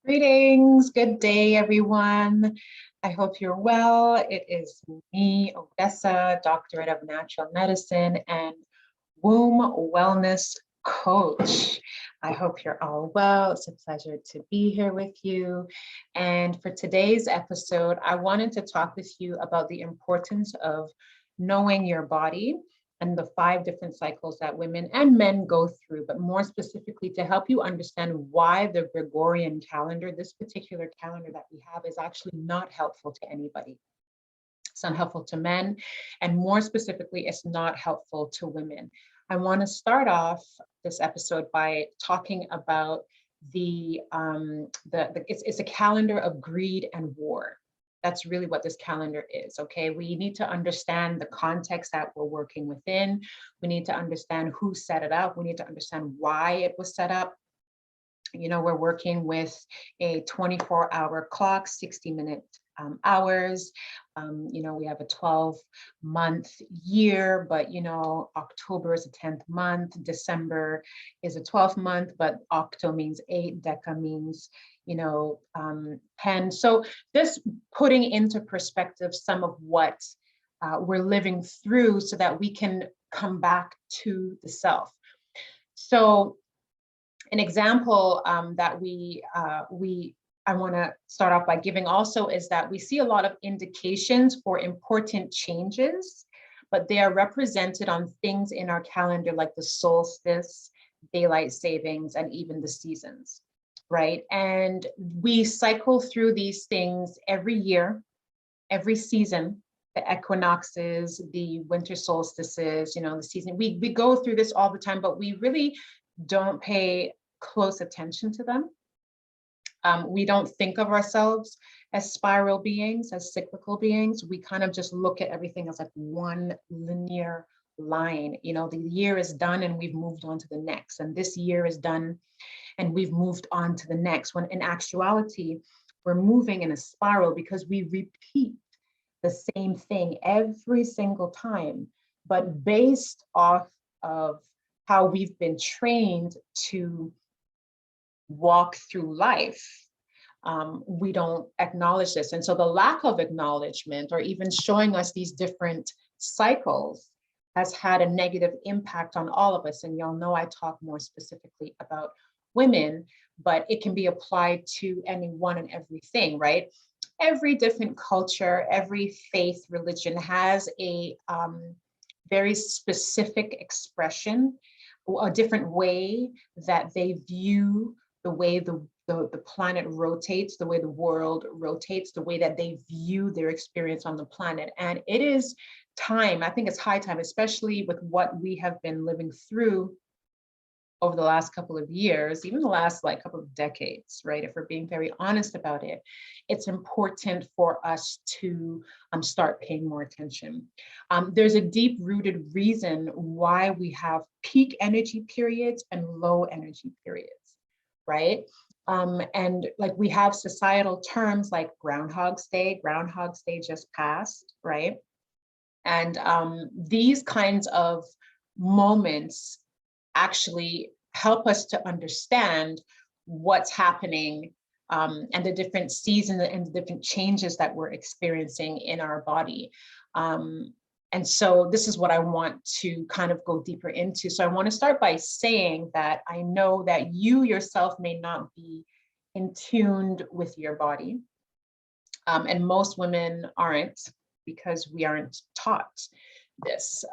Greetings, good day, everyone. I hope you're well. It is me, Odessa, Doctorate of Natural Medicine and Womb Wellness Coach. I hope you're all well. It's a pleasure to be here with you. And for today's episode, I wanted to talk with you about the importance of knowing your body and the 5 different cycles that women and men go through, but more specifically to help you understand why the Gregorian calendar, this particular calendar that we have, is actually not helpful to anybody. It's not helpful to men, and more specifically, it's not helpful to women. I want to start off this episode by talking about it's a calendar of greed and war. That's really what this calendar is, okay? We need to understand the context that we're working within. We need to understand who set it up. We need to understand why it was set up. You know, we're working with a 24-hour clock, 60-minute hours. You know, we have a 12-month year, but, you know, October is a 10th month. December is a 12th month, but octo means 8, deca means, you know, 10. So this putting into perspective some of what we're living through so that we can come back to the self. So an example that I want to start off by giving also is that we see a lot of indications for important changes, but they are represented on things in our calendar like the solstice, daylight savings, and even the seasons, right? And we cycle through these things every year, every season, the equinoxes, the winter solstices, you know, the season. We go through this all the time, but we really don't pay close attention to them. We don't think of ourselves as spiral beings, as cyclical beings. We kind of just look at everything as like one linear line. You know, the year is done and we've moved on to the next. And this year is done and we've moved on to the next. When in actuality, we're moving in a spiral because we repeat the same thing every single time, but based off of how we've been trained to walk through life. We don't acknowledge this. And so the lack of acknowledgement or even showing us these different cycles has had a negative impact on all of us. And y'all know I talk more specifically about women, but it can be applied to anyone and everything, right? Every different culture, every faith, religion has a very specific expression, a different way that they view the way the planet rotates, the way the world rotates, the way that they view their experience on the planet. And it is time, I think it's high time, especially with what we have been living through over the last couple of years, even the last couple of decades, right? If we're being very honest about it, it's important for us to start paying more attention. There's a deep-rooted reason why we have peak energy periods and low energy periods, right? And like we have societal terms like Groundhog's Day just passed, right? And these kinds of moments actually help us to understand what's happening and the different seasons and the different changes that we're experiencing in our body. And so this is what I want to kind of go deeper into. So I want to start by saying that I know that you yourself may not be in tune with your body. And most women aren't because we aren't taught this.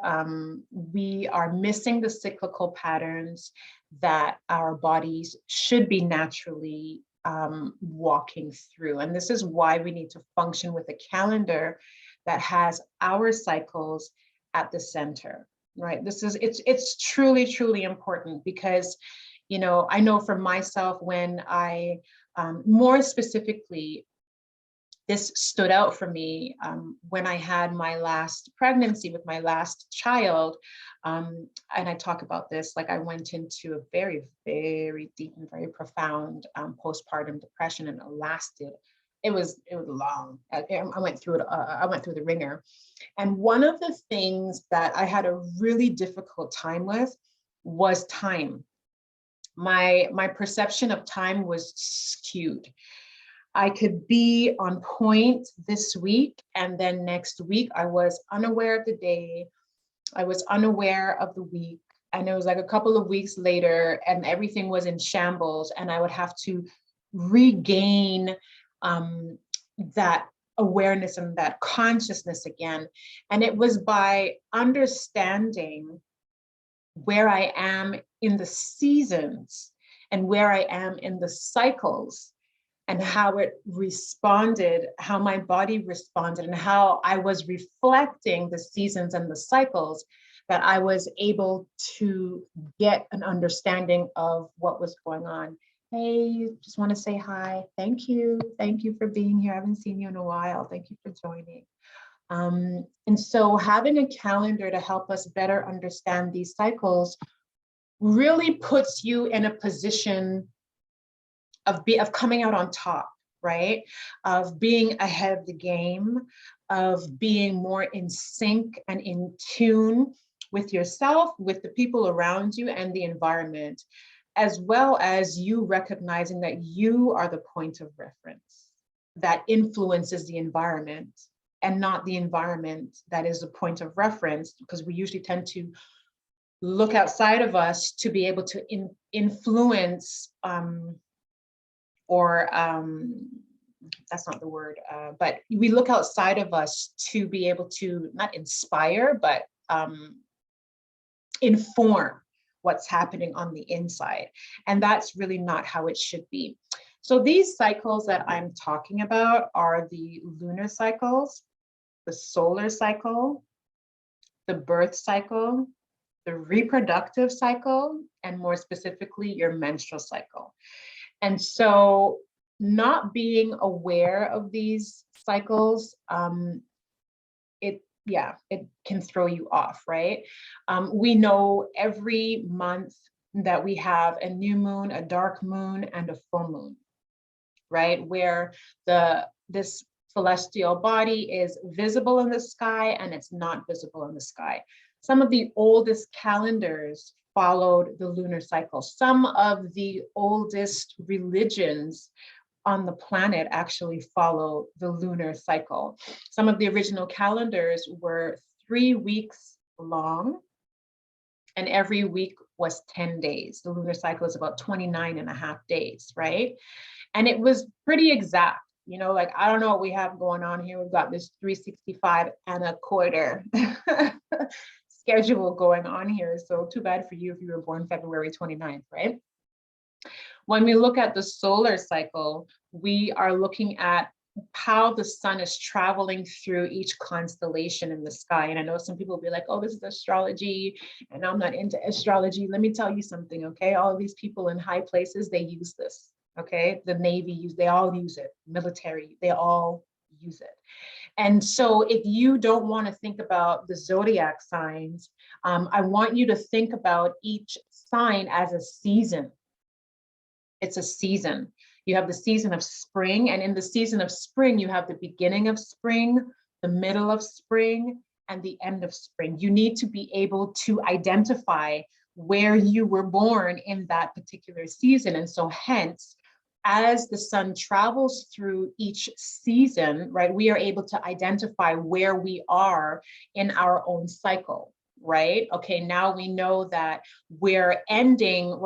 We are missing the cyclical patterns that our bodies should be naturally walking through. And this is why we need to function with a calendar that has our cycles at the center, right? It's truly, truly important because, you know, I know for myself when I, more specifically, this stood out for me when I had my last pregnancy with my last child. And I talk about this, like I went into a very, very deep and very profound postpartum depression, and it lasted. It was long. I went through it. I went through the ringer. And one of the things that I had a really difficult time with was time. My perception of time was skewed. I could be on point this week, and then next week I was unaware of the day. I was unaware of the week. And it was like a couple of weeks later, and everything was in shambles, and I would have to regain that awareness and that consciousness again. And it was by understanding where I am in the seasons and where I am in the cycles and how it responded, how my body responded, and how I was reflecting the seasons and the cycles, that I was able to get an understanding of what was going on. Hey, just want to say hi. Thank you. Thank you for being here. I haven't seen you in a while. Thank you for joining. And so having a calendar to help us better understand these cycles really puts you in a position of coming out on top, right? Of being ahead of the game, of being more in sync and in tune with yourself, with the people around you and the environment, as well as you recognizing that you are the point of reference that influences the environment, and not the environment that is a point of reference, because we usually tend to look outside of us to be able to influence that's not the word, but we look outside of us to be able to not inspire, but inform what's happening on the inside. And that's really not how it should be. So these cycles that I'm talking about are the lunar cycles, the solar cycle, the birth cycle, the reproductive cycle, and more specifically, your menstrual cycle. And so not being aware of these cycles, it can throw you off, right? We know every month that we have a new moon, a dark moon, and a full moon, right? Where this celestial body is visible in the sky and it's not visible in the sky. Some of the oldest calendars followed the lunar cycle. Some of the oldest religions on the planet actually follow the lunar cycle. Some of the original calendars were 3 weeks long, and every week was 10 days. The lunar cycle is about 29 and a half days, right? And it was pretty exact. You know, like, I don't know what we have going on here. We've got this 365 and a quarter schedule going on here. So too bad for you if you were born February 29th, right? When we look at the solar cycle, we are looking at how the sun is traveling through each constellation in the sky. And I know some people will be like, oh, this is astrology, and I'm not into astrology. Let me tell you something, okay? All of these people in high places, they use this, okay? The Navy, they all use it. Military, they all use it. And so if you don't want to think about the zodiac signs, I want you to think about each sign as a season. It's a season. You have the season of spring, and in the season of spring, you have the beginning of spring, the middle of spring, and the end of spring. You need to be able to identify where you were born in that particular season. And so hence, as the sun travels through each season, right, we are able to identify where we are in our own cycle. Right? Okay, now we know that we're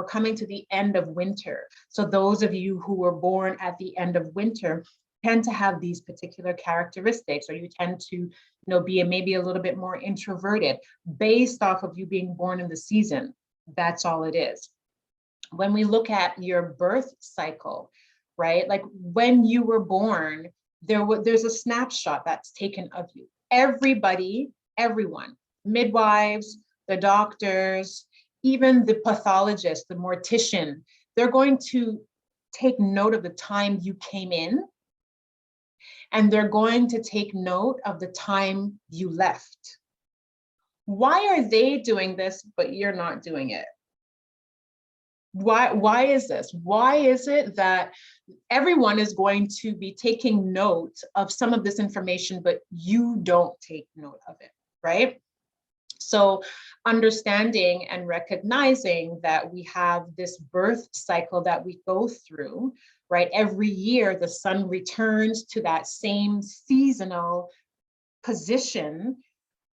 coming to the end of winter. So those of you who were born at the end of winter tend to have these particular characteristics, or you tend to, be maybe a little bit more introverted based off of you being born in the season. That's all it is. When we look at your birth cycle, right? Like when you were born, there's a snapshot that's taken of you. Everyone, midwives, the doctors, even the pathologist, the mortician, they're going to take note of the time you came in, and they're going to take note of the time you left. Why are they doing this, but you're not doing it? Why is this? Why is it that everyone is going to be taking note of some of this information, but you don't take note of it, right? So understanding and recognizing that we have this birth cycle that we go through, right? Every year, the sun returns to that same seasonal position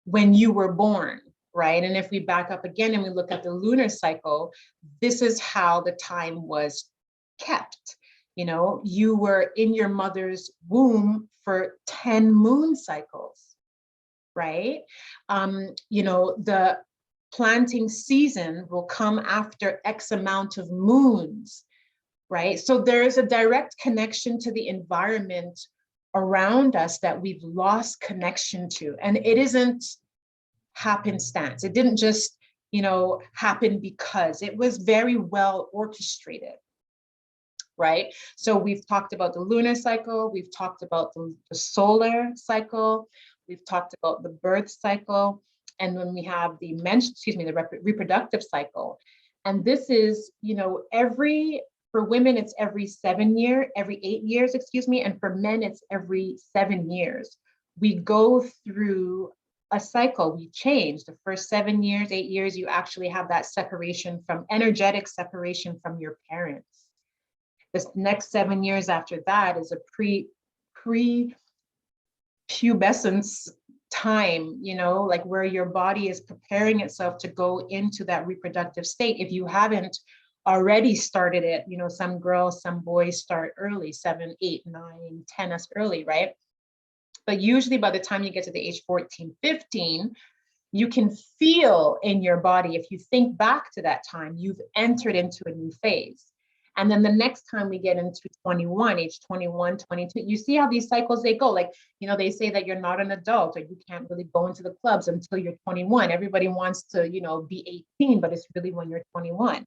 when you were born, right? And if we back up again and we look at the lunar cycle, this is how the time was kept. You know, you were in your mother's womb for 10 moon cycles, right? You know, the planting season will come after X amount of moons, right? So there is a direct connection to the environment around us that we've lost connection to. And it isn't happenstance. It didn't just, you know, happen because it was very well orchestrated, right? So we've talked about the lunar cycle, we've talked about the solar cycle, we've talked about the birth cycle, and then we have the reproductive cycle. And this is, you know, for women, it's every 8 years, excuse me, and for men, it's every 7 years. We go through a cycle, we change. The first 7 years, 8 years, you actually have that energetic separation from your parents. This next 7 years after that is a pre-pubescence time, you know, like where your body is preparing itself to go into that reproductive state. If you haven't already started it, you know, some girls, some boys start early, 7, 8, 9, 10 as early, right? But usually by the time you get to the age 14, 15, you can feel in your body, if you think back to that time, you've entered into a new phase. And then the next time we get into 21, age 21, 22, you see how these cycles, they go. Like, you know, they say that you're not an adult or you can't really go into the clubs until you're 21. Everybody wants to, you know, be 18, but it's really when you're 21.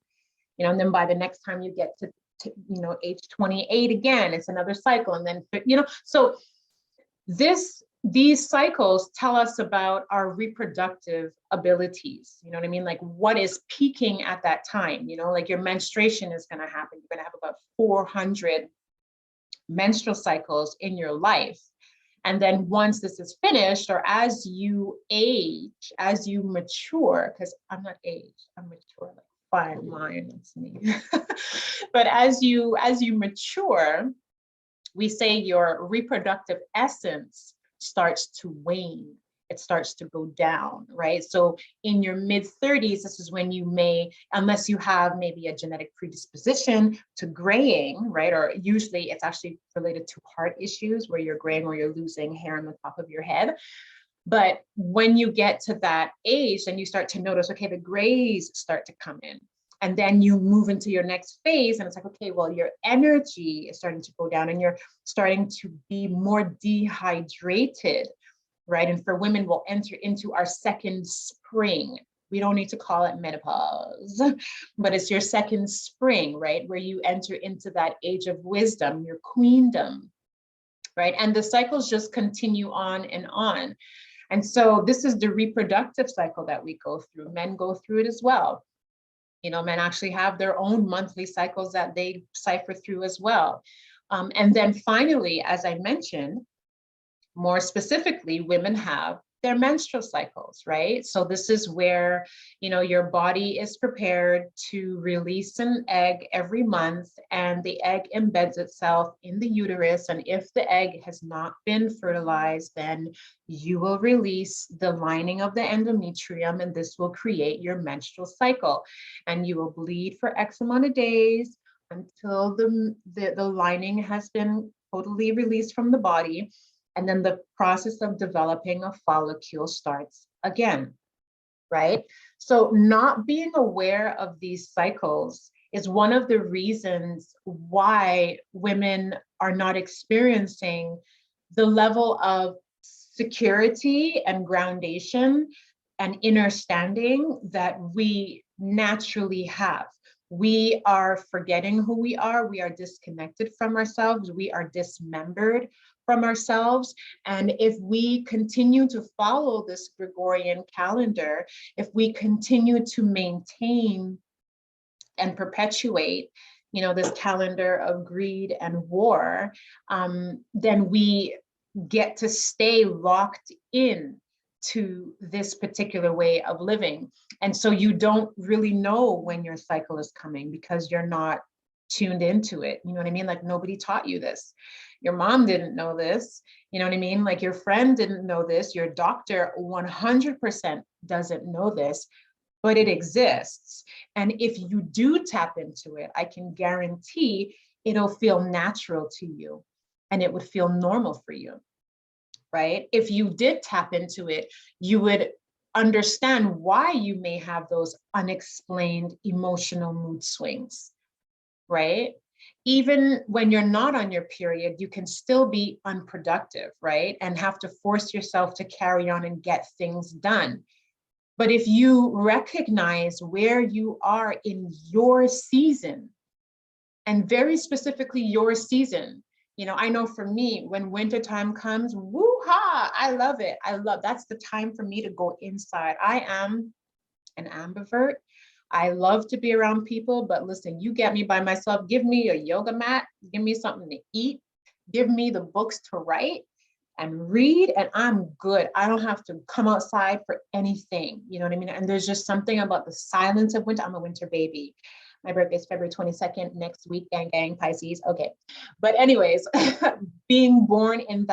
You know, and then by the next time you get to you know, age 28 again, it's another cycle. And then, you know, so these cycles tell us about our reproductive abilities. You know what I mean? Like what is peaking at that time, you know, like your menstruation is going to happen. You're going to have about 400 menstrual cycles in your life. And then once this is finished, or as you age, as you mature, because I'm not aged, I'm mature, like fine line, that's me. But as you mature, we say your reproductive essence starts to wane. It starts to go down, right? So in your mid-30s, this is when you may, unless you have maybe a genetic predisposition to graying, right? Or usually it's actually related to heart issues where you're graying or you're losing hair on the top of your head. But when you get to that age, then you start to notice, okay, the grays start to come in. And then you move into your next phase and it's like, okay, well, your energy is starting to go down and you're starting to be more dehydrated, right? And for women, we'll enter into our second spring. We don't need to call it menopause, but it's your second spring, right? Where you enter into that age of wisdom, your queendom, right? And the cycles just continue on and on. And so this is the reproductive cycle that we go through. Men go through it as well. You know, men actually have their own monthly cycles that they cipher through as well. And then finally, as I mentioned, more specifically, women have their menstrual cycles, right? So this is where, you know, your body is prepared to release an egg every month, and the egg embeds itself in the uterus. And if the egg has not been fertilized, then you will release the lining of the endometrium, and this will create your menstrual cycle. And you will bleed for X amount of days until the lining has been totally released from the body. And then the process of developing a follicle starts again, right? So not being aware of these cycles is one of the reasons why women are not experiencing the level of security and groundation and inner standing that we naturally have. We are forgetting who we are. We are disconnected from ourselves. We are dismembered from ourselves. And if we continue to follow this Gregorian calendar, if we continue to maintain and perpetuate, you know, this calendar of greed and war, then we get to stay locked in to this particular way of living. And so you don't really know when your cycle is coming because you're not tuned into it. You know what I mean? Like nobody taught you this. Your mom didn't know this. You know what I mean? Like your friend didn't know this. Your doctor 100% doesn't know this, but it exists. And if you do tap into it, I can guarantee it'll feel natural to you and it would feel normal for you, right? If you did tap into it, you would understand why you may have those unexplained emotional mood swings, right? Even when you're not on your period, you can still be unproductive, right? And have to force yourself to carry on and get things done. But if you recognize where you are in your season, and very specifically your season, you know, I know for me, when wintertime comes, woo-ha, I love it. That's the time for me to go inside. I am an ambivert. I love to be around people, but listen, you get me by myself, give me a yoga mat, give me something to eat, give me the books to write and read, and I'm good. I don't have to come outside for anything. You know what I mean? And there's just something about the silence of winter. I'm a winter baby. My birthday is February 22nd, next week, gang, gang, Pisces. Okay. But anyways, being born in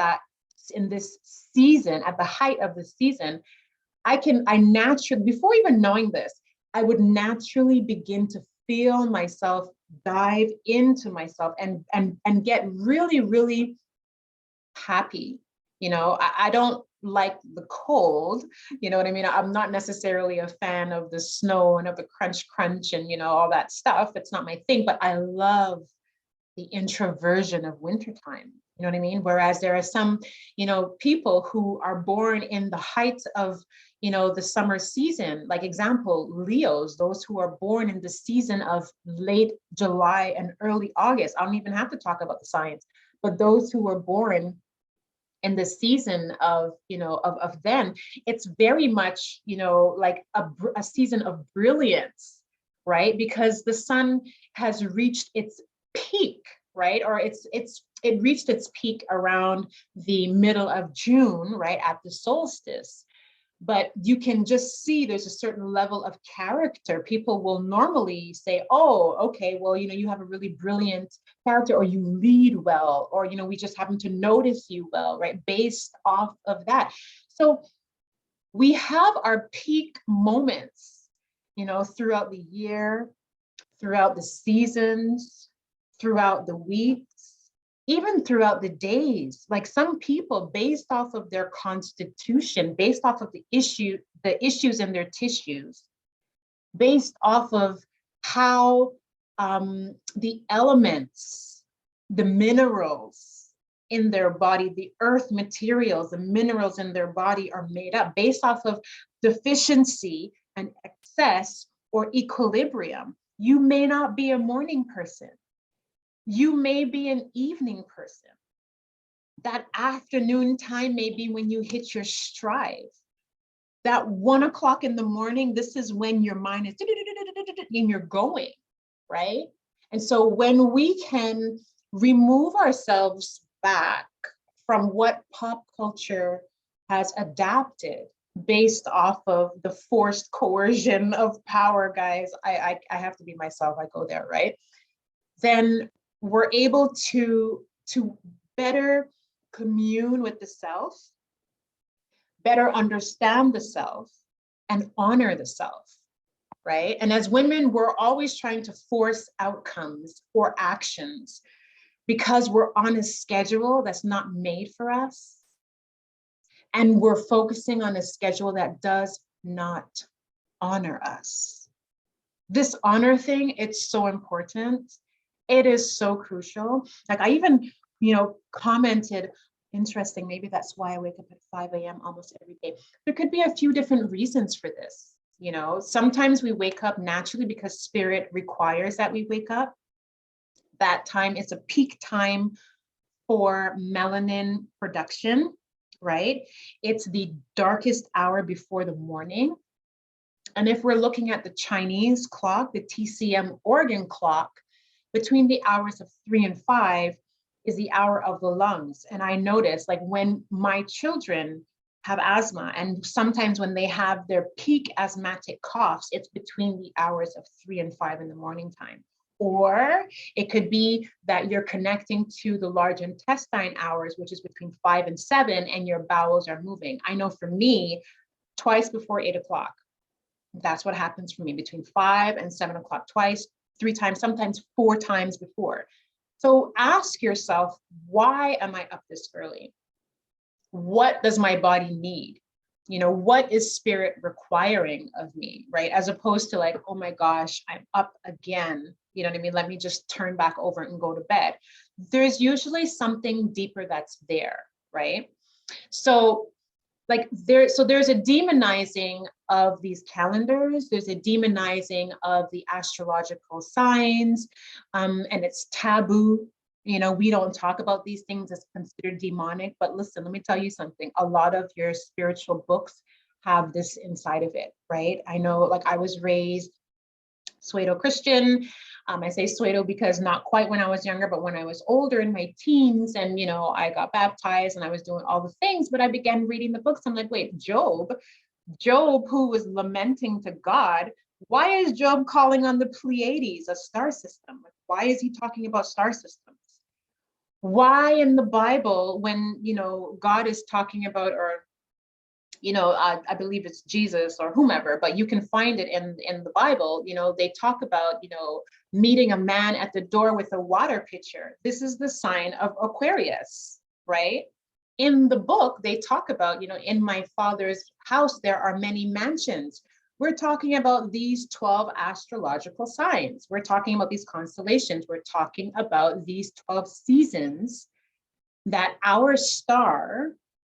this season, at the height of the season, I naturally, before even knowing this, I would naturally begin to feel myself dive into myself and get really, really happy. You know, I don't like the cold, you know what I mean? I'm not necessarily a fan of the snow and of the crunch crunch and, you know, all that stuff. It's not my thing, but I love the introversion of wintertime. You know what I mean? Whereas there are some, you know, people who are born in the heights of, you know, the summer season, like example, Leos, those who are born in the season of late July and early August. I don't even have to talk about the science, but those who are born in the season of, you know, of then, it's very much, you know, like a season of brilliance, right? Because the sun has reached its peak, right? Or it reached its peak around the middle of June, right, at the solstice. But you can just see there's a certain level of character. People will normally say, oh, okay, well, you know, you have a really brilliant character, or you lead well, or, you know, we just happen to notice you well, right? Based off of that. So we have our peak moments, you know, throughout the year, throughout the seasons, throughout the weeks, even throughout the days. Like some people, based off of their constitution, based off of the issues in their tissues, based off of how the elements, the minerals in their body, the earth materials, the minerals in their body are made up, based off of deficiency and excess or equilibrium. You may not be a morning person. You may be an evening person. That afternoon time may be when you hit your stride. That 1 o'clock in the morning, this is when your mind is and you're going, right? And so when we can remove ourselves back from what pop culture has adapted based off of the forced coercion of power, guys, I have to be myself, I go there, right? Then we're able to better commune with the self, better understand the self, and honor the self, right? And as women, we're always trying to force outcomes or actions because we're on a schedule that's not made for us. And we're focusing on a schedule that does not honor us. This honor thing, it's so important. It is so crucial. Like I even, you know, commented, interesting, maybe that's why I wake up at 5 a.m. almost every day. There could be a few different reasons for this. You know, sometimes we wake up naturally because spirit requires that we wake up. That time is a peak time for melanin production, right? It's the darkest hour before the morning. And if we're looking at the Chinese clock, the TCM organ clock, between the hours of 3 and 5 is the hour of the lungs. And I noticed, like when my children have asthma. And sometimes when they have their peak asthmatic coughs, it's between the hours of 3 and 5 in the morning time. Or it could be that you're connecting to the large intestine hours, which is between 5 and 7, and your bowels are moving. I know for me, twice before 8 o'clock, that's what happens for me, between 5 and 7 o'clock, twice, 3 times, sometimes 4 times before. So ask yourself, why am I up this early? What does my body need? You know, what is spirit requiring of me, right? As opposed to like, oh my gosh, I'm up again. You know what I mean? Let me just turn back over and go to bed. There's usually something deeper that's there, right? So there's a demonizing of these calendars. There's a demonizing of the astrological signs, and it's taboo. You know, we don't talk about these things as considered demonic, but listen, let me tell you something. A lot of your spiritual books have this inside of it, right? I know, like, I was raised pseudo Christian. I say pseudo because not quite when I was younger, but when I was older in my teens, and you know, I got baptized and I was doing all the things, but I began reading the books. I'm like, wait, Job, who was lamenting to God, why is Job calling on the Pleiades, a star system? Like, why is he talking about star systems? Why in the Bible, when, you know, God is talking about, or, you know, I believe it's Jesus or whomever, but you can find it in the Bible, you know, they talk about, you know, meeting a man at the door with a water pitcher. This is the sign of Aquarius, right? In the book, they talk about, you know, in my father's house, there are many mansions. We're talking about these 12 astrological signs. We're talking about these constellations. We're talking about these 12 seasons that our star,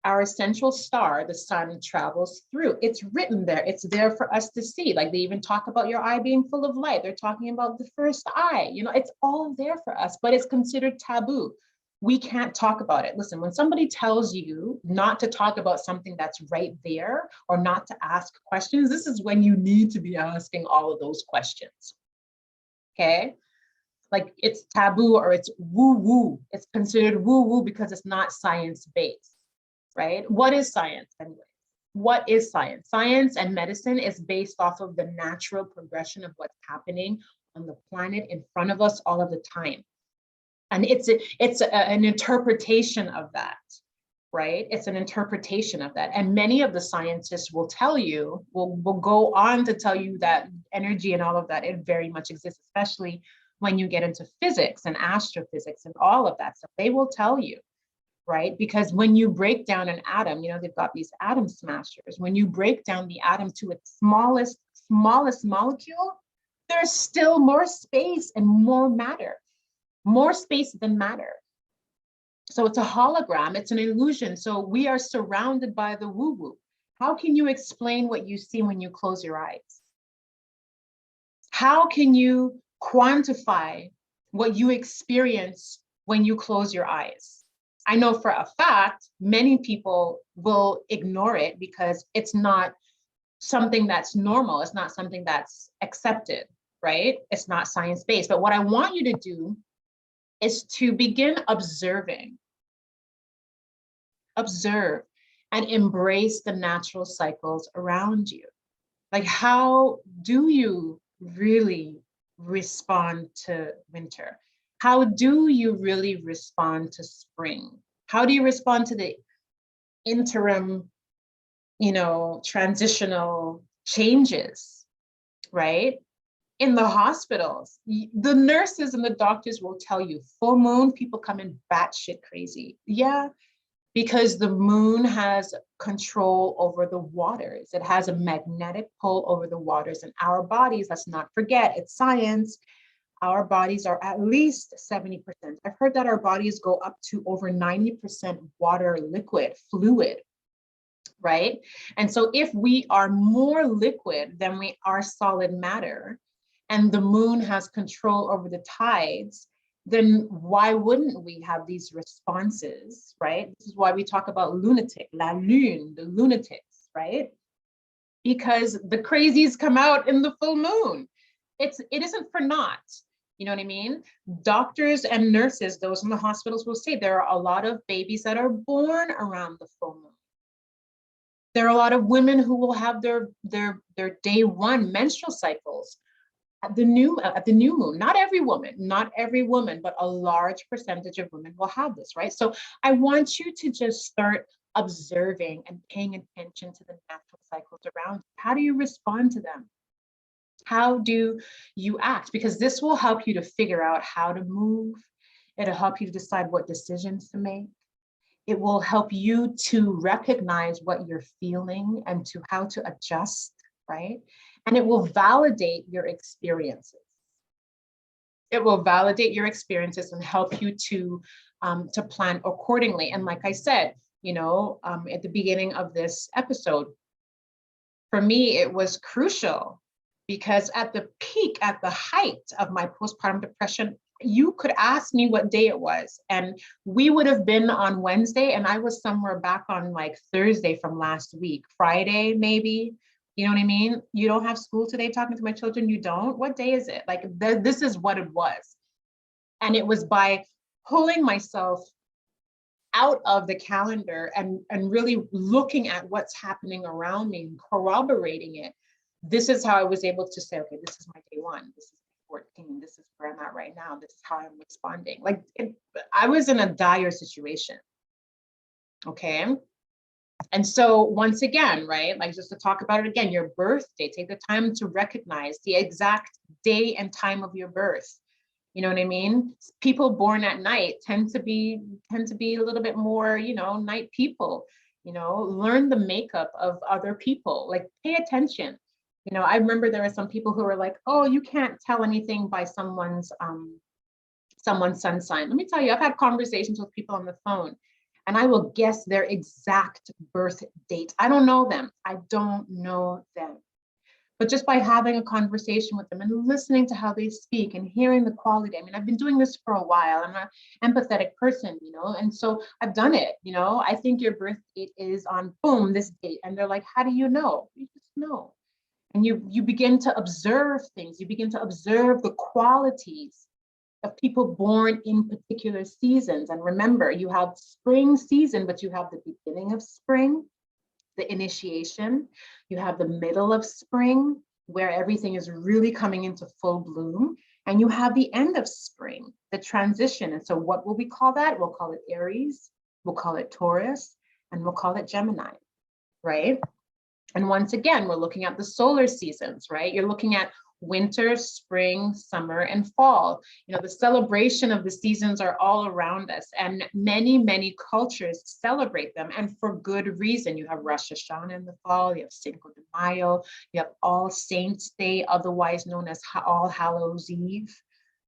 our central star, the sun, travels through. It's written there. It's there for us to see. Like, they even talk about your eye being full of light. They're talking about the first eye. You know, it's all there for us, but it's considered taboo. We can't talk about it. Listen, when somebody tells you not to talk about something that's right there, or not to ask questions, this is when you need to be asking all of those questions. Okay? Like, it's taboo, or it's woo-woo. It's considered woo-woo because it's not science-based, right? What is science anyway? What is science? Science and medicine is based off of the natural progression of what's happening on the planet in front of us all of the time. And it's an interpretation of that, right? It's an interpretation of that. And many of the scientists will tell you, will go on to tell you that energy and all of that, it very much exists, especially when you get into physics and astrophysics and all of that stuff. They will tell you, right? Because when you break down an atom, you know, they've got these atom smashers. When you break down the atom to its smallest molecule, there's still more space and more matter. More space than matter. So it's a hologram, it's an illusion. So we are surrounded by the woo-woo. How can you explain what you see when you close your eyes? How can you quantify what you experience when you close your eyes? I know for a fact, many people will ignore it because it's not something that's normal. It's not something that's accepted, right? It's not science-based. But what I want you to do is to begin observing. Observe and embrace the natural cycles around you. Like, how do you really respond to winter? How do you really respond to spring? How do you respond to the interim, you know, transitional changes, right? In the hospitals, the nurses and the doctors will tell you, full moon, people come in batshit crazy. Yeah, because the moon has control over the waters. It has a magnetic pull over the waters, and our bodies, let's not forget, it's science, our bodies are at least 70%. I've heard that our bodies go up to over 90% water, liquid, fluid, right? And so if we are more liquid than we are solid matter, and the moon has control over the tides, then why wouldn't we have these responses, right? This is why we talk about lunatic, la lune, the lunatics, right? Because the crazies come out in the full moon. It isn't for naught. You know what I mean? Doctors and nurses, those in the hospitals will say there are a lot of babies that are born around the full moon. There are a lot of women who will have their day one menstrual cycles at the new moon. Not every woman, but a large percentage of women will have this, right? So I want you to just start observing and paying attention to the natural cycles around you. How do you respond to them? How do you act? Because this will help you to figure out how to move. It'll help you to decide what decisions to make. It will help you to recognize what you're feeling and to how to adjust, right? And it will validate your experiences. It will validate your experiences and help you to plan accordingly. And like I said, at the beginning of this episode, for me, it was crucial because at the peak, at the height of my postpartum depression, you could ask me what day it was, and we would have been on Wednesday, and I was somewhere back on like Thursday from last week, Friday, maybe. You know what I mean? You don't have school today, talking to my children, you don't? What day is it? Like, this is what it was. And it was by pulling myself out of the calendar and really looking at what's happening around me and corroborating it. This is how I was able to say, okay, this is my day one. This is 14. This is where I'm at right now. This is how I'm responding. Like, I was in a dire situation. Okay. And so once again, right, like just to talk about it again, your birthday, take the time to recognize the exact day and time of your birth. You know what I mean? People born at night tend to be a little bit more, night people. Learn the makeup of other people, like pay attention. I remember there were some people who were like, oh, you can't tell anything by someone's sun sign. Let me tell you, I've had conversations with people on the phone and I will guess their exact birth date. I don't know them. But just by having a conversation with them and listening to how they speak and hearing the quality. I mean, I've been doing this for a while. I'm an empathetic person, and so I've done it. I think your birth date is on boom, this date. And they're like, how do you know? You just know. And you begin to observe things. You begin to observe the qualities of people born in particular seasons. And remember, you have spring season, but you have the beginning of spring, the initiation. You have the middle of spring, where everything is really coming into full bloom. And you have the end of spring, the transition. And so what will we call that? We'll call it Aries, we'll call it Taurus, and we'll call it Gemini, right? And once again, we're looking at the solar seasons, right? You're looking at winter, spring, summer, and fall. The celebration of the seasons are all around us, and many, many cultures celebrate them, and for good reason. You have Rosh Hashanah in the fall, you have Cinco de Mayo, you have All Saints Day, otherwise known as All Hallows Eve,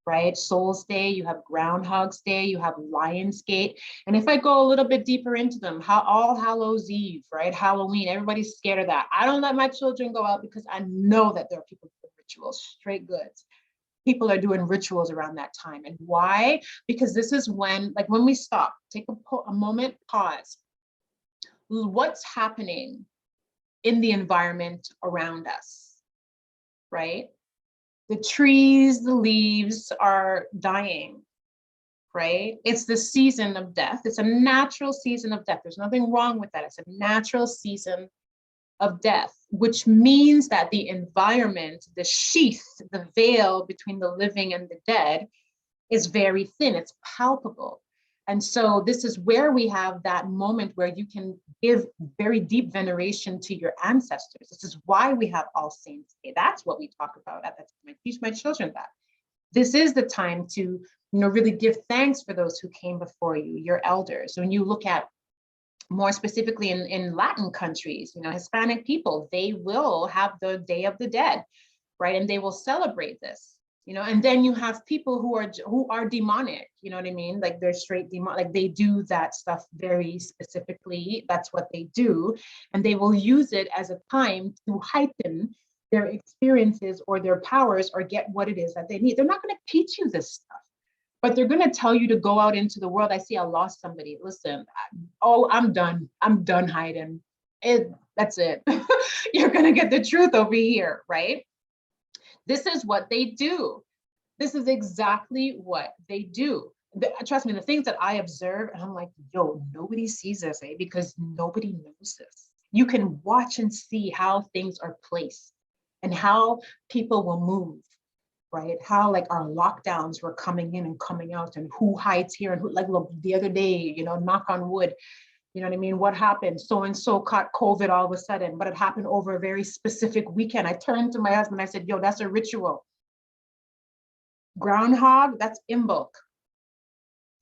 right? Souls Day, you have Groundhog's Day, you have Lionsgate. And if I go a little bit deeper into them, All Hallows Eve, right? Halloween, everybody's scared of that. I don't let my children go out because I know that there are people doing rituals, straight goods. People are doing rituals around that time. And why? Because this is when we stop, take a moment, pause. What's happening in the environment around us, right? The trees, the leaves are dying, right? It's the season of death. It's a natural season of death. There's nothing wrong with that. It's a natural season of death, which means that the environment, the sheath, the veil between the living and the dead is very thin. It's palpable. And so this is where we have that moment where you can give very deep veneration to your ancestors. This is why we have All Saints Day. That's what we talk about at that time. I teach my children that. This is the time to, really give thanks for those who came before you, your elders. When you look at more specifically in Latin countries, Hispanic people, they will have the Day of the Dead, right? And they will celebrate this. And then you have people who are demonic, you know what I mean? Like they're straight demonic, like they do that stuff very specifically. That's what they do. And they will use it as a time to heighten their experiences or their powers or get what it is that they need. They're not going to teach you this stuff, but they're going to tell you to go out into the world. I see I lost somebody. Listen, I'm done. I'm done hiding. That's it. You're going to get the truth over here, right? This is what they do. This is exactly what they do. Trust me, the things that I observe, and I'm like, yo, nobody sees this, because nobody knows this. You can watch and see how things are placed and how people will move, right? How like our lockdowns were coming in and coming out, and who hides here and who, like, look, the other day, you know, knock on wood, you know what I mean? What happened? So and so caught COVID all of a sudden, but it happened over a very specific weekend. I turned to my husband, I said, yo, that's a ritual. Groundhog, that's Imbolc.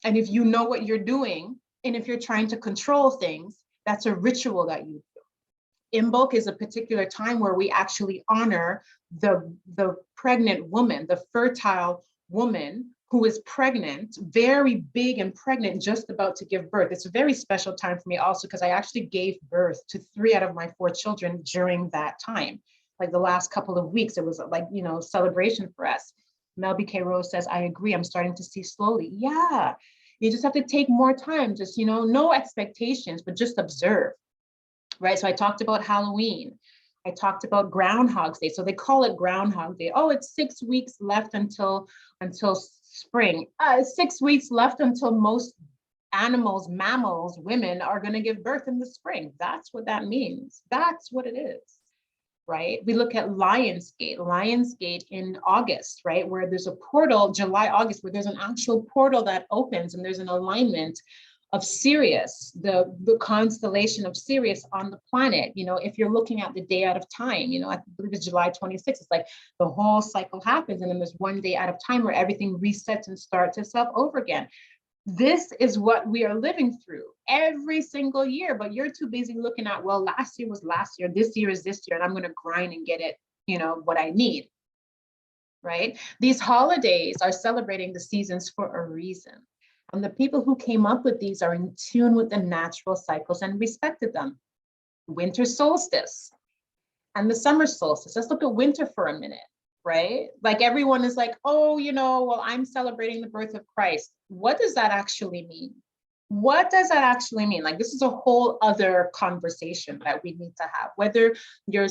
And if you know what you're doing, and if you're trying to control things, that's a ritual that you do. Imbolc is a particular time where we actually honor the pregnant woman, the fertile woman who is pregnant, very big and pregnant, just about to give birth. It's a very special time for me also, because I actually gave birth to 3 out of my 4 children during that time. Like the last couple of weeks, it was like, you know, celebration for us. Mel BK Rose says, I agree, I'm starting to see slowly. Yeah, you just have to take more time, just, you know, no expectations, but just observe, right? So I talked about Halloween. I talked about Groundhog's Day. So they call it Groundhog Day. Oh, it's 6 weeks left until spring. 6 weeks left until most animals, mammals, women are going to give birth in the spring. That's what that means. That's what it is, right? We look at Lionsgate in August, right? Where there's a portal, July, August, where there's an actual portal that opens, and there's an alignment of Sirius, the constellation of Sirius on the planet. You know, if you're looking at the day out of time, you know, I believe it's July 26th, it's like the whole cycle happens, and then there's one day out of time where everything resets and starts itself over again. This is what we are living through every single year, but you're too busy looking at, well, last year was last year, this year is this year, and I'm going to grind and get it, you know, what I need, right? These holidays are celebrating the seasons for a reason. And the people who came up with these are in tune with the natural cycles and respected them. Winter solstice and the summer solstice. Let's look at winter for a minute, right? Like everyone is like, oh, you know, well, I'm celebrating the birth of Christ. What does that actually mean? What does that actually mean? Like, this is a whole other conversation that we need to have, whether you're,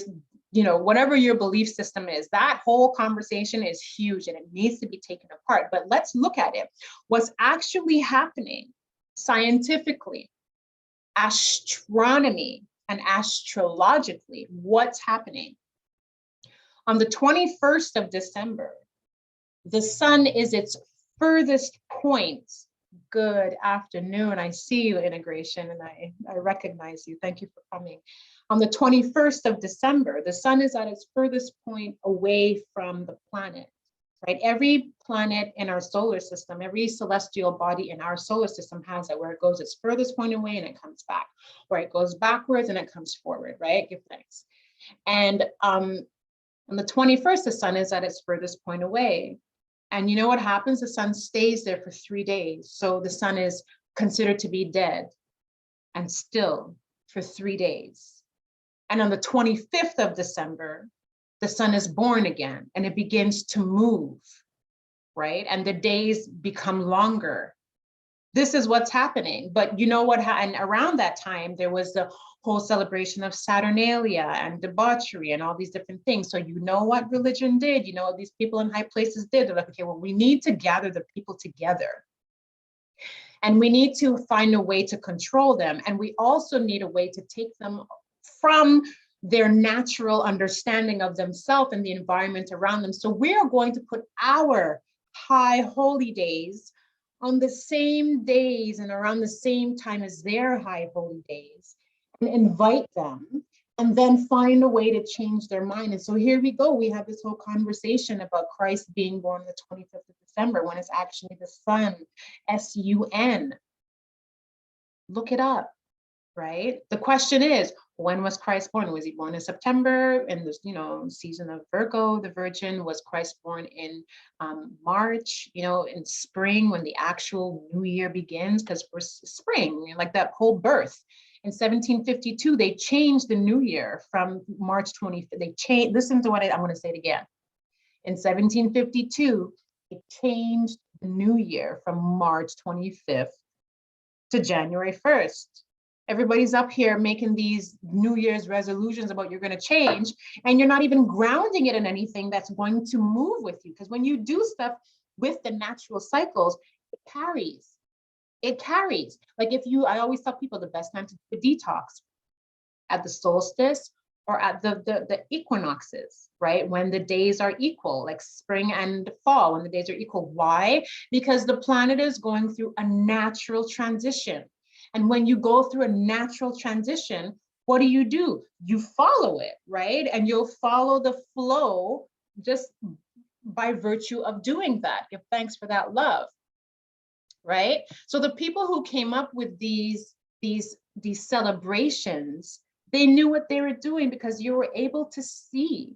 you know, whatever your belief system is, that whole conversation is huge and it needs to be taken apart. But let's look at it. What's actually happening scientifically, astronomy and astrologically, what's happening? On the 21st of December, the sun is its furthest point. Good afternoon. I see you, Integration, and I recognize you. Thank you for coming. On the 21st of December, the sun is at its furthest point away from the planet, right? Every planet in our solar system, every celestial body in our solar system has it, where it goes its furthest point away and it comes back, or it goes backwards and it comes forward, right? Give thanks. And on the 21st, the sun is at its furthest point away. And you know what happens? The sun stays there for 3 days. So the sun is considered to be dead and still for 3 days. And on the 25th of December, the sun is born again and it begins to move, right? And the days become longer. This is what's happening. But you know what? And around that time, there was the whole celebration of Saturnalia and debauchery and all these different things. So you know what religion did, you know what these people in high places did. They're like, okay, well, we need to gather the people together. And we need to find a way to control them. And we also need a way to take them from their natural understanding of themselves and the environment around them. So we are going to put our high holy days on the same days and around the same time as their high holy days, and invite them, and then find a way to change their mind. And so here we go. We have this whole conversation about Christ being born on the 25th of December, when it's actually the sun, S-U-N. Look it up, right? The question is, when was Christ born? Was he born in September in this, you know, season of Virgo, the Virgin? Was Christ born in March, you know, in spring when the actual new year begins? Because we're spring, like that whole birth. In 1752, they changed the new year from March 25th. They changed, listen to what I'm going to say it again. In 1752, they changed the new year from March 25th to January 1st. Everybody's up here making these New Year's resolutions about you're going to change, and you're not even grounding it in anything that's going to move with you. Because when you do stuff with the natural cycles, it carries. It carries. Like if you, I always tell people the best time to do a detox at the solstice or at the equinoxes, right? When the days are equal, like spring and fall, when the days are equal. Why? Because the planet is going through a natural transition. And when you go through a natural transition, what do? You follow it, right? And you'll follow the flow just by virtue of doing that. Give thanks for that love, right? So the people who came up with these celebrations, they knew what they were doing because you were able to see.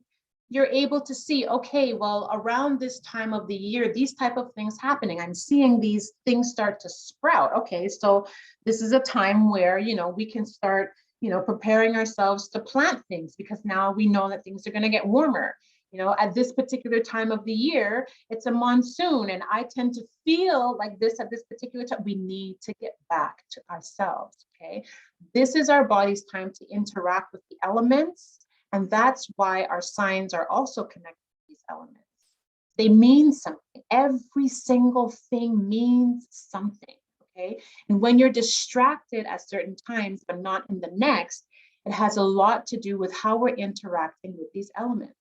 You're able to see, okay, well, around this time of the year, these type of things happening. I'm seeing these things start to sprout. Okay, so this is a time where, we can start, preparing ourselves to plant things because now we know that things are going to get warmer. At this particular time of the year, it's a monsoon, and I tend to feel like this at this particular time. We need to get back to ourselves, okay? This is our body's time to interact with the elements, and that's why our signs are also connected to these elements. They mean something. Every single thing means something, okay? And when you're distracted at certain times, but not in the next, it has a lot to do with how we're interacting with these elements.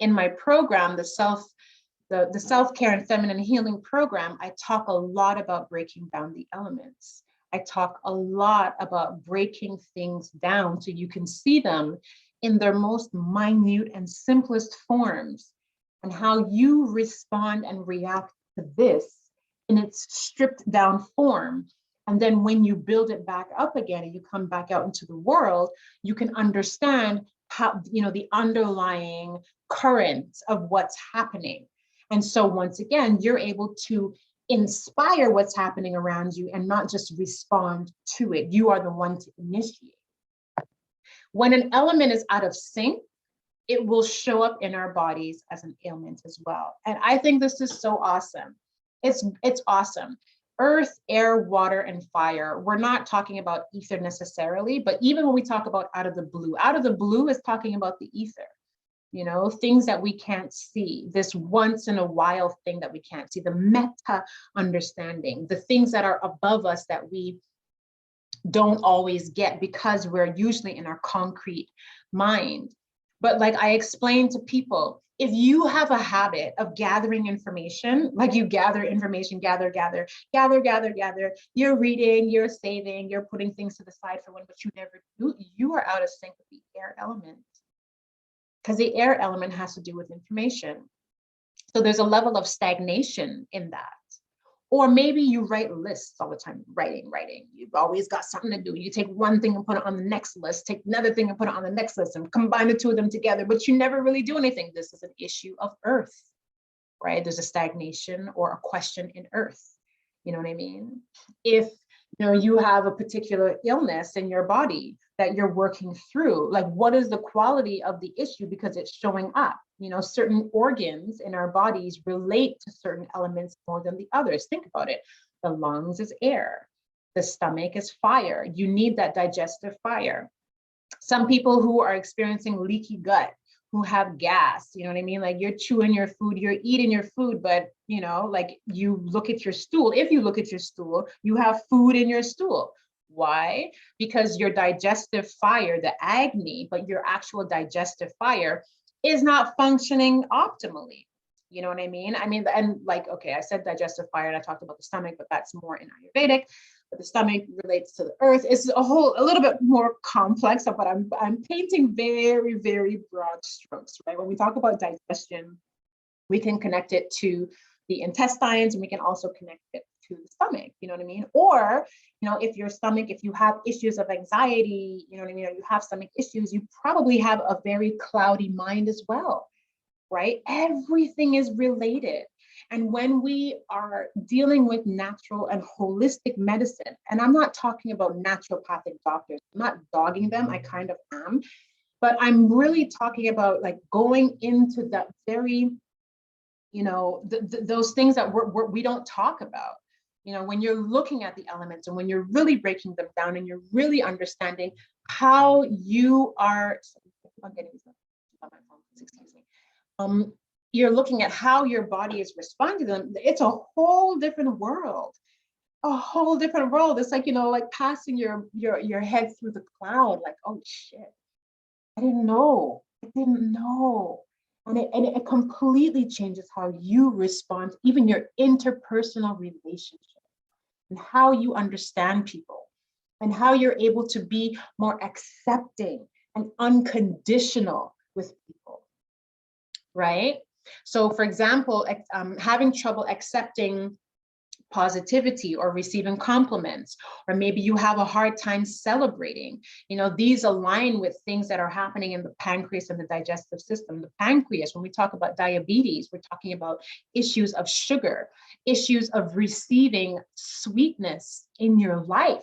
In my program, the self-care and feminine healing program, I talk a lot about breaking down the elements. I talk a lot about breaking things down so you can see them in their most minute and simplest forms, and how you respond and react to this in its stripped down form. And then when you build it back up again and you come back out into the world, you can understand how, the underlying current of what's happening. And so once again, you're able to inspire what's happening around you and not just respond to it. You are the one to initiate. When an element is out of sync, it will show up in our bodies as an ailment as well. And I think this is so awesome. It's awesome. Earth, air, water, and fire. We're not talking about ether necessarily, but even when we talk about out of the blue is talking about the ether. Things that we can't see, this once in a while thing that we can't see, the meta understanding, the things that are above us that we don't always get because we're usually in our concrete mind. But like I explain to people, if you have a habit of gathering information, like you gather information, gather, you're reading, you're saving, you're putting things to the side for when, but you never do, you are out of sync with the air element. Because the air element has to do with information. So there's a level of stagnation in that. Or maybe you write lists all the time, writing. You've always got something to do. You take one thing and put it on the next list, take another thing and put it on the next list and combine the two of them together, but you never really do anything. This is an issue of earth, right? There's a stagnation or a question in earth. You know what I mean? If you have a particular illness in your body that you're working through, like what is the quality of the issue because it's showing up? Certain organs in our bodies relate to certain elements more than the others. Think about it. The lungs is air. The stomach is fire. You need that digestive fire. Some people who are experiencing leaky gut, who have gas, you know what I mean? Like you're chewing your food, you're eating your food, but like you look at your stool. If you look at your stool, you have food in your stool. Why? Because your digestive fire, the agni, but your actual digestive fire is not functioning optimally. You know what I mean? And like, okay, I said digestive fire and I talked about the stomach, but that's more in Ayurvedic. But the stomach relates to the earth. It's a little bit more complex, but I'm painting very, very broad strokes, right? When we talk about digestion, we can connect it to the intestines and we can also connect it to the stomach, you know what I mean? Or, if you have issues of anxiety, you know what I mean? Or you have stomach issues, you probably have a very cloudy mind as well, right? Everything is related. And when we are dealing with natural and holistic medicine, and I'm not talking about naturopathic doctors, I'm not dogging them, I kind of am, but I'm really talking about like going into that very, those things that we don't talk about. When you're looking at the elements and when you're really breaking them down and you're really understanding how you are, I'm getting this on my phone, excuse me. You're looking at how your body is responding to them. It's a whole different world. a whole different world. It's like, like passing your head through the cloud, like, oh shit, I didn't know. I didn't know. And it completely changes how you respond to even your interpersonal relationship and how you understand people and how you're able to be more accepting and unconditional with people, right? So for example, having trouble accepting positivity or receiving compliments, or maybe you have a hard time celebrating. These align with things that are happening in the pancreas and the digestive system. The pancreas, when we talk about diabetes, we're talking about issues of sugar, issues of receiving sweetness in your life.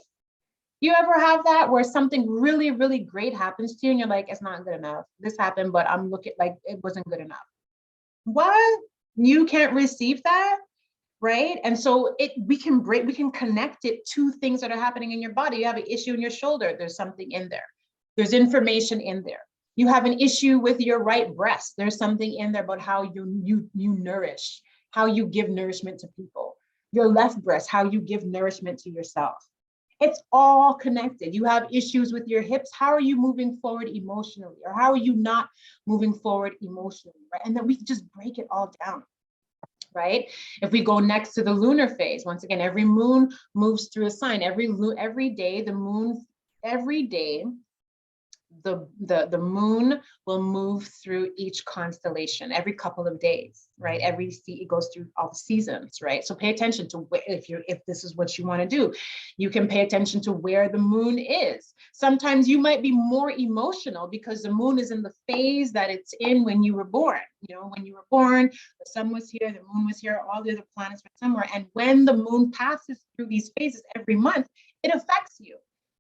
You ever have that where something really, really great happens to you and you're like, it's not good enough. This happened, but I'm looking like it wasn't good enough. What? You can't receive that? Right? And so we can connect it to things that are happening in your body. You have an issue in your shoulder, there's something in there. There's information in there. You have an issue with your right breast, there's something in there about how you nourish, how you give nourishment to people. Your left breast, how you give nourishment to yourself. It's all connected. You have issues with your hips. How are you moving forward emotionally? Or how are you not moving forward emotionally? Right? And then we just break it all down. Right? If we go next to the lunar phase, once again, every moon moves through a sign. Every day, the moon, every day, the moon will move through each constellation every couple of days, right? It goes through all the seasons, right? So pay attention to if this is what you want to do. You can pay attention to where the moon is. Sometimes you might be more emotional because the moon is in the phase that it's in when you were born. When you were born, the sun was here, the moon was here, all the other planets were somewhere. And when the moon passes through these phases every month, it affects you.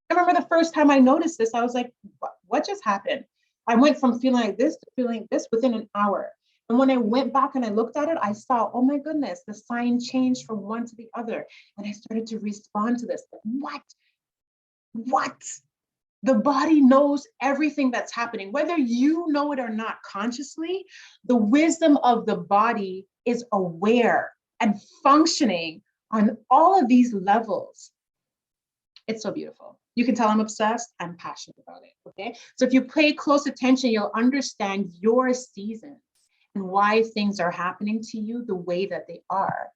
I remember the first time I noticed this, I was like, what just happened? I went from feeling like this to feeling like this within an hour. And when I went back and I looked at it, I saw, oh my goodness, the sign changed from one to the other. And I started to respond to this. What? The body knows everything that's happening, whether you know it or not consciously. The wisdom of the body is aware and functioning on all of these levels. It's so beautiful. You can tell I'm obsessed. I'm passionate about it. Okay. So if you pay close attention, you'll understand your seasons and why things are happening to you the way that they are,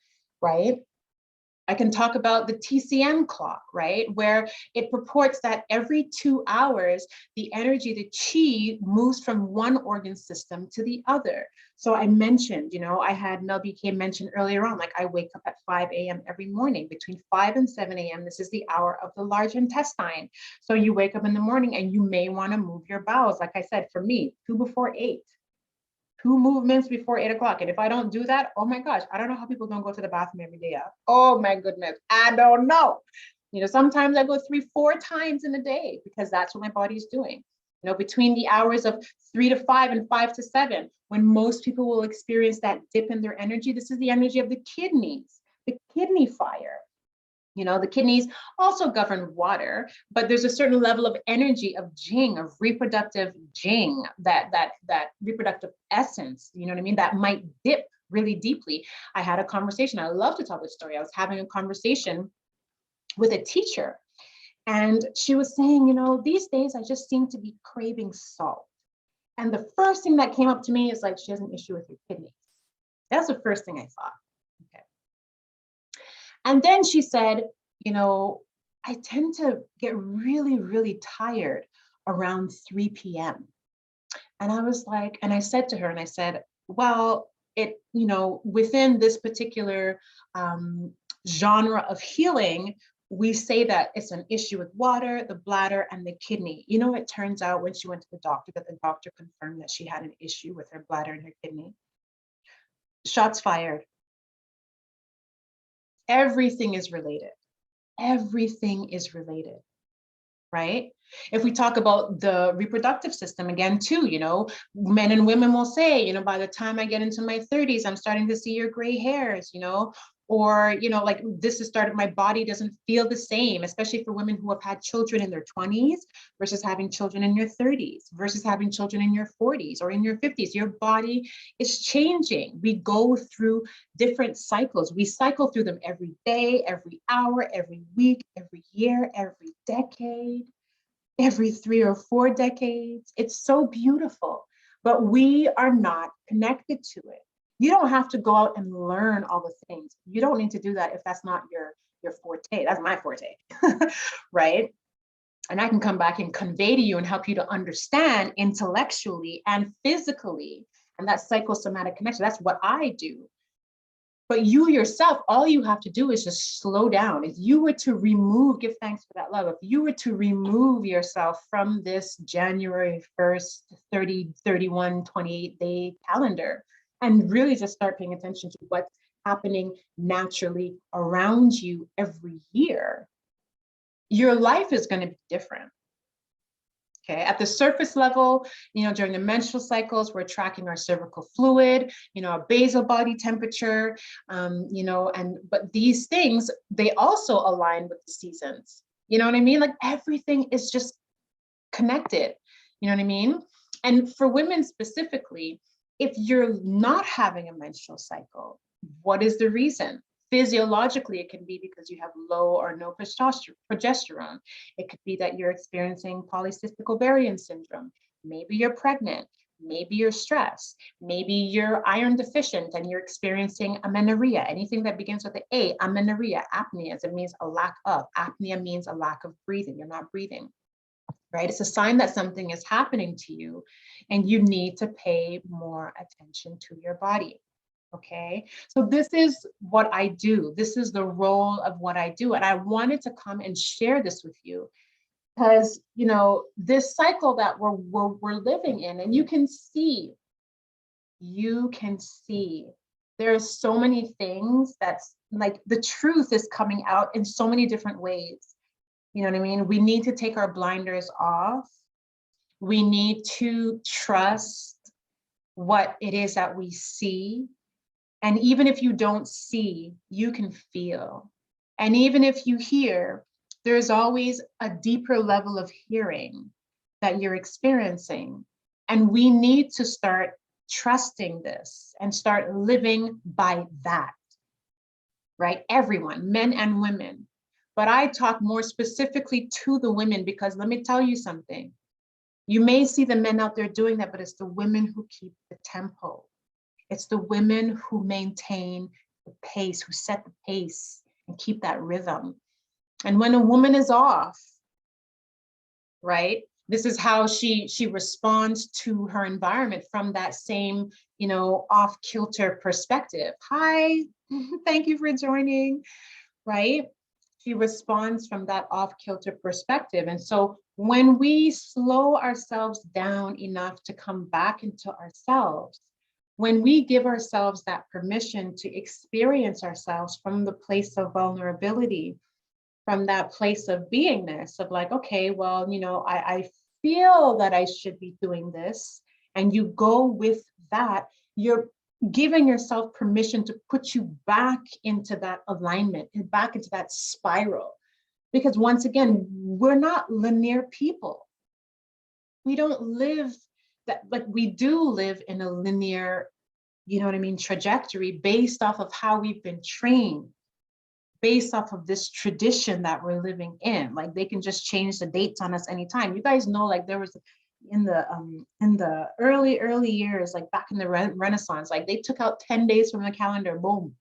right? I can talk about the TCM clock, right? Where it purports that every 2 hours, the energy, the chi moves from one organ system to the other. So I mentioned, I had Mel BK mention earlier on, like I wake up at 5 a.m. every morning, between 5 and 7 a.m. This is the hour of the large intestine. So you wake up in the morning and you may want to move your bowels. Like I said, for me, 2 before 8. 2 movements before 8 o'clock. And if I don't do that, oh my gosh, I don't know how people don't go to the bathroom every day. Oh my goodness, I don't know. Sometimes I go 3, 4 times in a day because that's what my body is doing. Between the hours of 3 to 5 and 5 to 7, when most people will experience that dip in their energy, this is the energy of the kidneys, the kidney fire. The kidneys also govern water, but there's a certain level of energy of jing, of reproductive jing, that reproductive essence, you know what I mean, that might dip really deeply. I had a conversation. I love to tell this story. I was having a conversation with a teacher, and she was saying, these days I just seem to be craving salt. And the first thing that came up to me is like, she has an issue with her kidneys. That's the first thing I thought. Okay. And then she said, I tend to get really, really tired around 3 p.m. And I was like, and I said to her, and I said, well, within this particular genre of healing, we say that it's an issue with water, the bladder, and the kidney. It turns out when she went to the doctor, that the doctor confirmed that she had an issue with her bladder and her kidney. Shots fired. Everything is related. Everything is related, right? If we talk about the reproductive system again too, men and women will say, by the time I get into my 30s, I'm starting to see your gray hairs, Or, like this has started, my body doesn't feel the same, especially for women who have had children in their 20s versus having children in your 30s versus having children in your 40s or in your 50s. Your body is changing. We go through different cycles. We cycle through them every day, every hour, every week, every year, every decade, every 3 or 4 decades. It's so beautiful, but we are not connected to it. You don't have to go out and learn all the things. You don't need to do that if that's not your forte. That's my forte, right? And I can come back and convey to you and help you to understand intellectually and physically, and that psychosomatic connection. That's what I do. But you yourself, all you have to do is just slow down. If you were to remove, give thanks for that love, if you were to remove yourself from this January 1st, 30, 31, 28-day calendar, and really just start paying attention to what's happening naturally around you every year, your life is going to be different. Okay, at the surface level, during the menstrual cycles, we're tracking our cervical fluid, our basal body temperature, but these things, they also align with the seasons. You know what I mean? Like everything is just connected. You know what I mean? And for women specifically, if you're not having a menstrual cycle, what is the reason? Physiologically, it can be because you have low or no progesterone. It could be that you're experiencing polycystic ovarian syndrome. Maybe you're pregnant. Maybe you're stressed. Maybe you're iron deficient and you're experiencing amenorrhea. Anything that begins with the amenorrhea, apnea, it means a lack of. Apnea means a lack of breathing. You're not breathing, right? It's a sign that something is happening to you and you need to pay more attention to your body. Okay, so this is what I do. This is the role of what I do. And I wanted to come and share this with you because, this cycle that we're living in, and you can see, there's so many things that's like the truth is coming out in so many different ways. You know what I mean? We need to take our blinders off. We need to trust what it is that we see. And even if you don't see, you can feel. And even if you hear, there's always a deeper level of hearing that you're experiencing. And we need to start trusting this and start living by that, right? Everyone, men and women. But I talk more specifically to the women because let me tell you something. You may see the men out there doing that, but it's the women who keep the tempo. It's the women who maintain the pace, who set the pace and keep that rhythm. And when a woman is off, right, this is how she responds to her environment from that same, off kilter perspective. Hi, thank you for joining, right? She responds from that off kilter perspective. And so when we slow ourselves down enough to come back into ourselves, when we give ourselves that permission to experience ourselves from the place of vulnerability, from that place of beingness, of like, okay, well, I feel that I should be doing this, and you go with that, you're giving yourself permission to put you back into that alignment and back into that spiral. Because once again, we're not linear people. We don't live that, like we do live in a linear, trajectory based off of how we've been trained, based off of this tradition that we're living in. Like they can just change the dates on us anytime. You guys know, like there was in the early years, like back in the Renaissance, like they took out 10 days from the calendar, boom.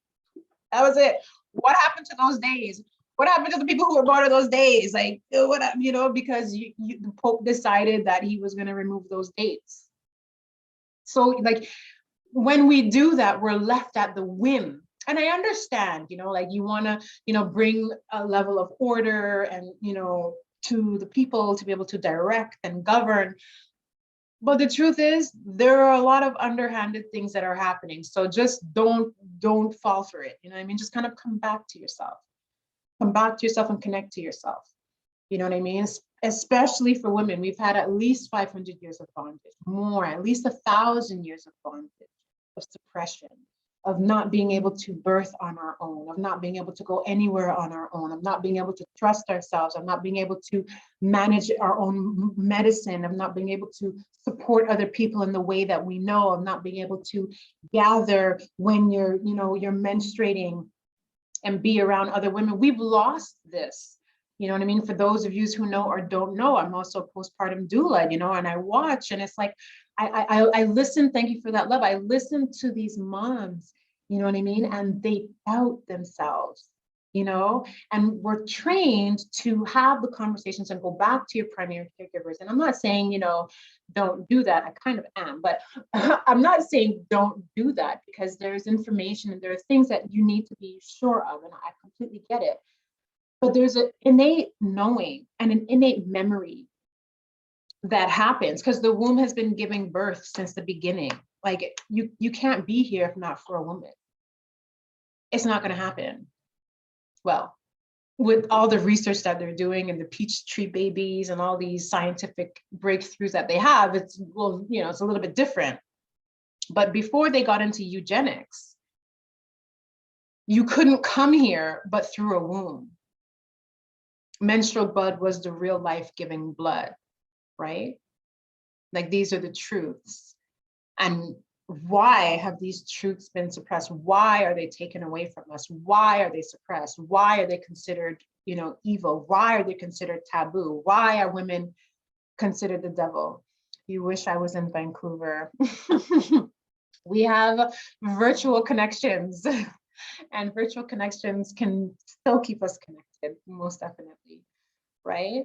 That was it. What happened to those days? What happened to the people who were born on those days? Like, because the Pope decided that he was going to remove those dates. So like, when we do that, we're left at the whim. And I understand, like you want to, bring a level of order and, to the people to be able to direct and govern. But the truth is, there are a lot of underhanded things that are happening. So just don't fall for it. You know what I mean? Just kind of come back to yourself. Come back to yourself and connect to yourself. You know what I mean? Especially for women, we've had at least 500 years of bondage, more, at least 1,000 years of bondage, of suppression, of not being able to birth on our own, of not being able to go anywhere on our own, of not being able to trust ourselves, of not being able to manage our own medicine, of not being able to support other people in the way that we know, of not being able to gather when you're, you know, you're menstruating and be around other women. We've lost this. You know what I mean? For those of you who know or don't know, I'm also a postpartum doula, you know, and I watch, and it's like, I listen, thank you for that love. I listen to these moms, you know what I mean? And they doubt themselves, you know, and we're trained to have the conversations and go back to your primary caregivers. And I'm not saying, you know, don't do that. I kind of am, but I'm not saying don't do that, because there's information and there are things that you need to be sure of. And I completely get it. But there's an innate knowing and an innate memory that happens because the womb has been giving birth since the beginning. Like you can't be here if not for a woman. It's not going to happen. Well, with all the research that they're doing and the Peachtree babies and all these scientific breakthroughs that they have, it's, well, you know, it's a little bit different. But before they got into eugenics, you couldn't come here but through a womb. Menstrual blood was the real life-giving blood, right? Like, these are the truths. And why have these truths been suppressed? Why are they taken away from us? Why are they suppressed? Why are they considered, you know, evil? Why are they considered taboo? Why are women considered the devil? You wish I was in Vancouver. We have virtual connections, and virtual connections can still keep us connected, most definitely, right?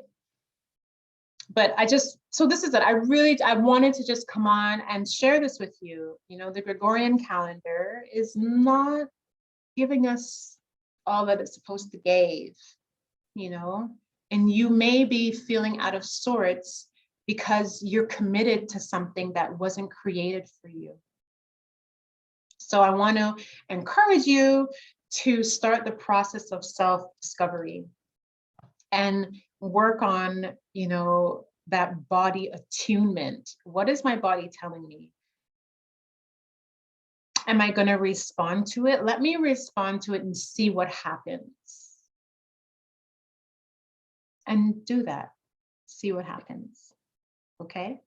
But so this is it. I wanted to just come on and share this with you. You know, the Gregorian calendar is not giving us all that it's supposed to give, you know, and you may be feeling out of sorts because you're committed to something that wasn't created for you. So I want to encourage you to start the process of self-discovery and work on, you know, that body attunement. What is my body telling me? Am I going to respond to it? Let me respond to it and see what happens. And do that. See what happens. Okay?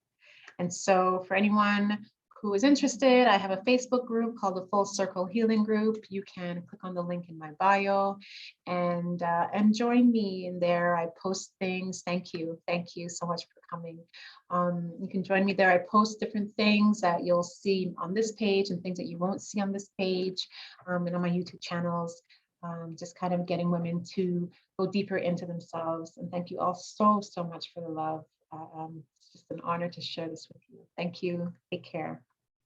And so for anyone who is interested, I have a Facebook group called the Full Circle Healing Group. You can click on the link in my bio and join me in there. I post things. Thank you so much for coming. You can join me there. I post different things that you'll see on this page and things that you won't see on this page, and on my YouTube channels. Just kind of getting women to go deeper into themselves. And thank you all so much for the love. It's just an honor to share this with you. Thank you. Take care.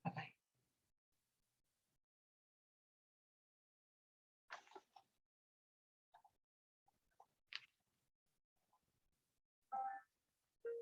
Bye-bye.